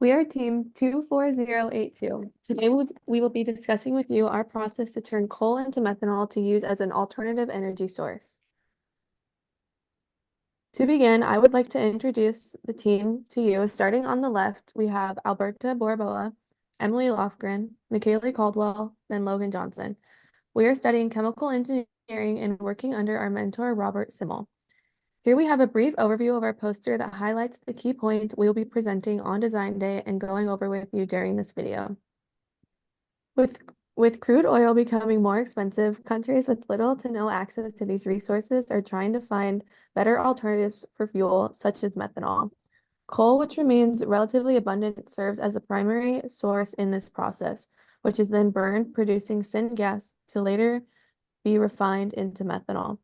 We are team 24082. Today we will be discussing with you our process to turn coal into methanol to use as an alternative energy source. To begin, I would like to introduce the team to you. Starting on the left, we have Alberta Borboa, Emily Lofgren, Michaela Caldwell, and Logan Johnson. We are studying chemical engineering and working under our mentor, Robert Simmel. Here we have a brief overview of our poster that highlights the key points we will be presenting on Design Day and going over with you during this video. With crude oil becoming more expensive, countries with little to no access to these resources are trying to find better alternatives for fuel, such as methanol. Coal, which remains relatively abundant, serves as a primary source in this process, which is then burned, producing syngas to later be refined into methanol.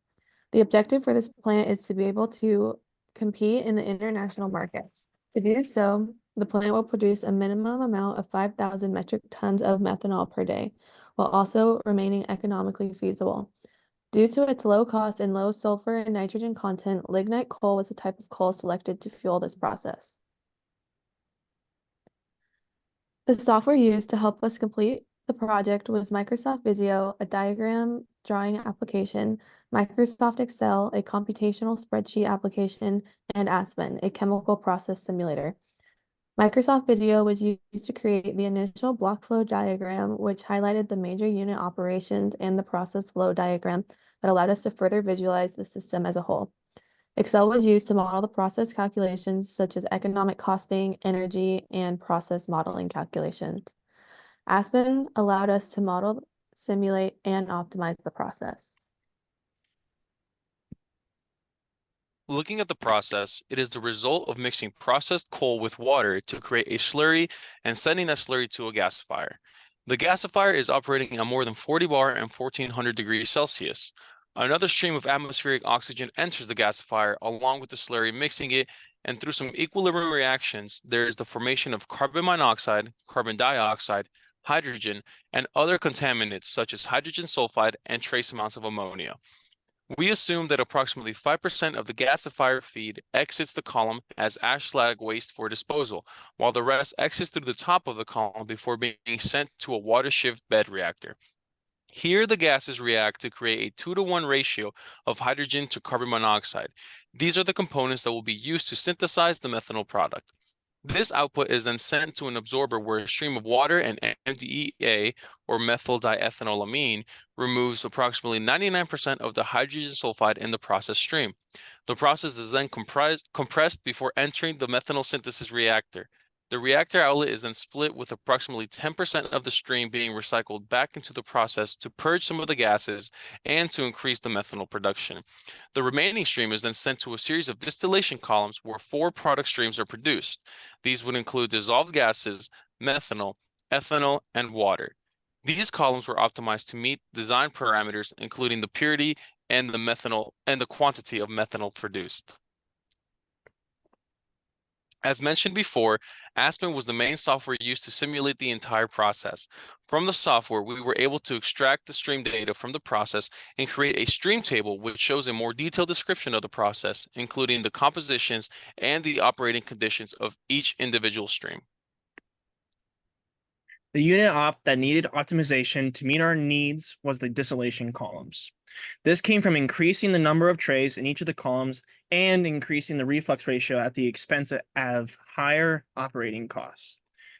The objective for this plant is to be able to compete in the international markets. To do so, the plant will produce a minimum amount of 5,000 metric tons of methanol per day, while also remaining economically feasible. Due to its low cost and low sulfur and nitrogen content, lignite coal was the type of coal selected to fuel this process. The software used to help us complete the project was Microsoft Visio, a diagram drawing application, Microsoft Excel, a computational spreadsheet application, and Aspen, a chemical process simulator. Microsoft Visio was used to create the initial block flow diagram, which highlighted the major unit operations and the process flow diagram that allowed us to further visualize the system as a whole. Excel was used to model the process calculations such as economic costing, energy, and process modeling calculations. Aspen allowed us to model, simulate, and optimize the process. Looking at the process, it is the result of mixing processed coal with water to create a slurry and sending that slurry to a gasifier. The gasifier is operating at more than 40 bar and 1400 degrees Celsius. Another stream of atmospheric oxygen enters the gasifier along with the slurry, mixing it, and through some equilibrium reactions, there is the formation of carbon monoxide, carbon dioxide, hydrogen, and other contaminants such as hydrogen sulfide and trace amounts of ammonia. We assume that approximately 5% of the gasifier feed exits the column as ash slag waste for disposal, while the rest exits through the top of the column before being sent to a water shift bed reactor. Here, the gases react to create a 2-to-1 ratio of hydrogen to carbon monoxide. These are the components that will be used to synthesize the methanol product. This output is then sent to an absorber where a stream of water and MDEA, or methyl diethanolamine, removes approximately 99% of the hydrogen sulfide in the process stream. The process is then compressed before entering the methanol synthesis reactor. The reactor outlet is then split with approximately 10% of the stream being recycled back into the process to purge some of the gases and to increase the methanol production. The remaining stream is then sent to a series of distillation columns where 4 product streams are produced. These would include dissolved gases, methanol, ethanol, and water. These columns were optimized to meet design parameters, including the purity and the methanol and the quantity of methanol produced. As mentioned before, Aspen was the main software used to simulate the entire process. From the software, we were able to extract the stream data from the process and create a stream table which shows a more detailed description of the process, including the compositions and the operating conditions of each individual stream. The unit op that needed optimization to meet our needs was the distillation columns. This came from increasing the number of trays in each of the columns and increasing the reflux ratio at the expense of higher operating costs.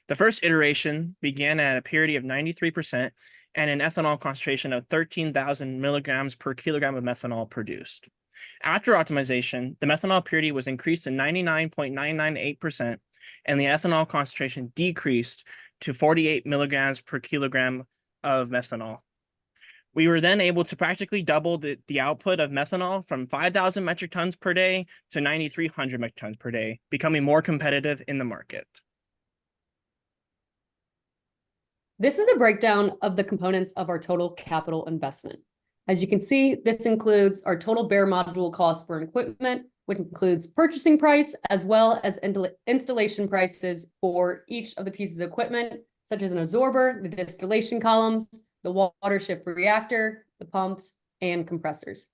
The first iteration began at a purity of 93% and an ethanol concentration of 13,000 milligrams per kilogram of methanol produced. After optimization, the methanol purity was increased to 99.998%, and the ethanol concentration decreased to 48 milligrams per kilogram of methanol. We were then able to practically double the output of methanol from 5,000 metric tons per day to 9,300 metric tons per day, becoming more competitive in the market. This is a breakdown of the components of our total capital investment. As you can see, this includes our total bare module cost for equipment, which includes purchasing price, as well as installation prices for each of the pieces of equipment, such as an absorber, the distillation columns, the water shift reactor, the pumps, and compressors.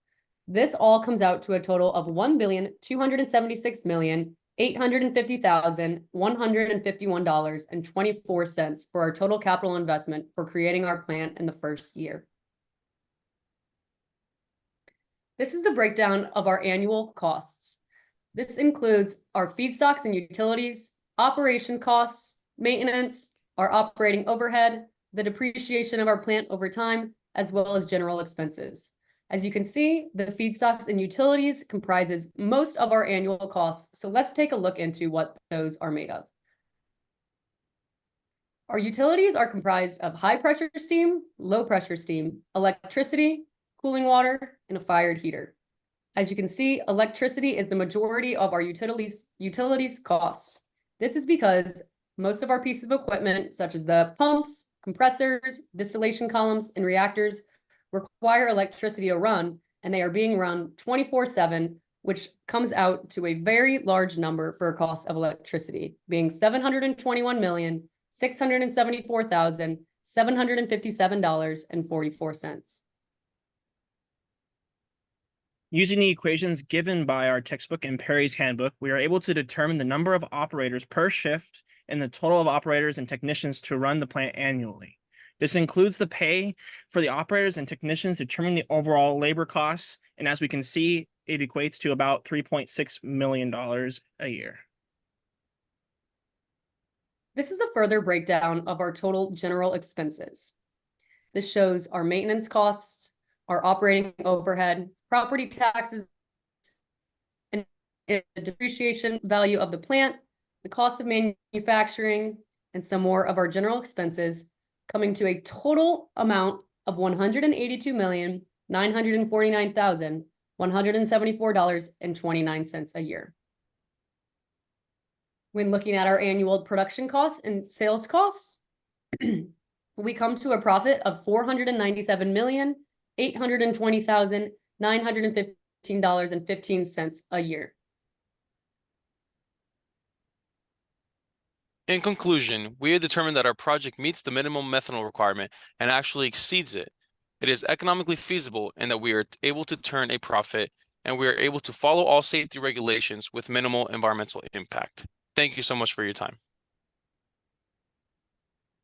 This all comes out to a total of $1,276,000,000 $850,151.24 for our total capital investment for creating our plant in the first year. This is a breakdown of our annual costs. This includes our feedstocks and utilities, operation costs, maintenance, our operating overhead, the depreciation of our plant over time, as well as general expenses. As you can see, the feedstocks and utilities comprises most of our annual costs, so let's take a look into what those are made of. Our utilities are comprised of high pressure steam, low pressure steam, electricity, cooling water, and a fired heater. As you can see, electricity is the majority of our utilities costs. This is because most of our pieces of equipment, such as the pumps, compressors, distillation columns, and reactors, require electricity to run, and they are being run 24/7, which comes out to a very large number for a cost of electricity, being $721,674,757.44. Using the equations given by our textbook and Perry's handbook, we are able to determine the number of operators per shift and the total of operators and technicians to run the plant annually. This includes the pay for the operators and technicians, determining the overall labor costs, and as we can see, it equates to about $3.6 million a year. This is a further breakdown of our total general expenses. This shows our maintenance costs, our operating overhead, property taxes, and the depreciation value of the plant, the cost of manufacturing, and some more of our general expenses, coming to a total amount of $182,949,174.29 a year. When looking at our annual production costs and sales costs, we come to a profit of $497,820,915.15 a year. In conclusion, we have determined that our project meets the minimum methanol requirement and actually exceeds it. It is economically feasible and that we are able to turn a profit, and we are able to follow all safety regulations with minimal environmental impact. Thank you so much for your time.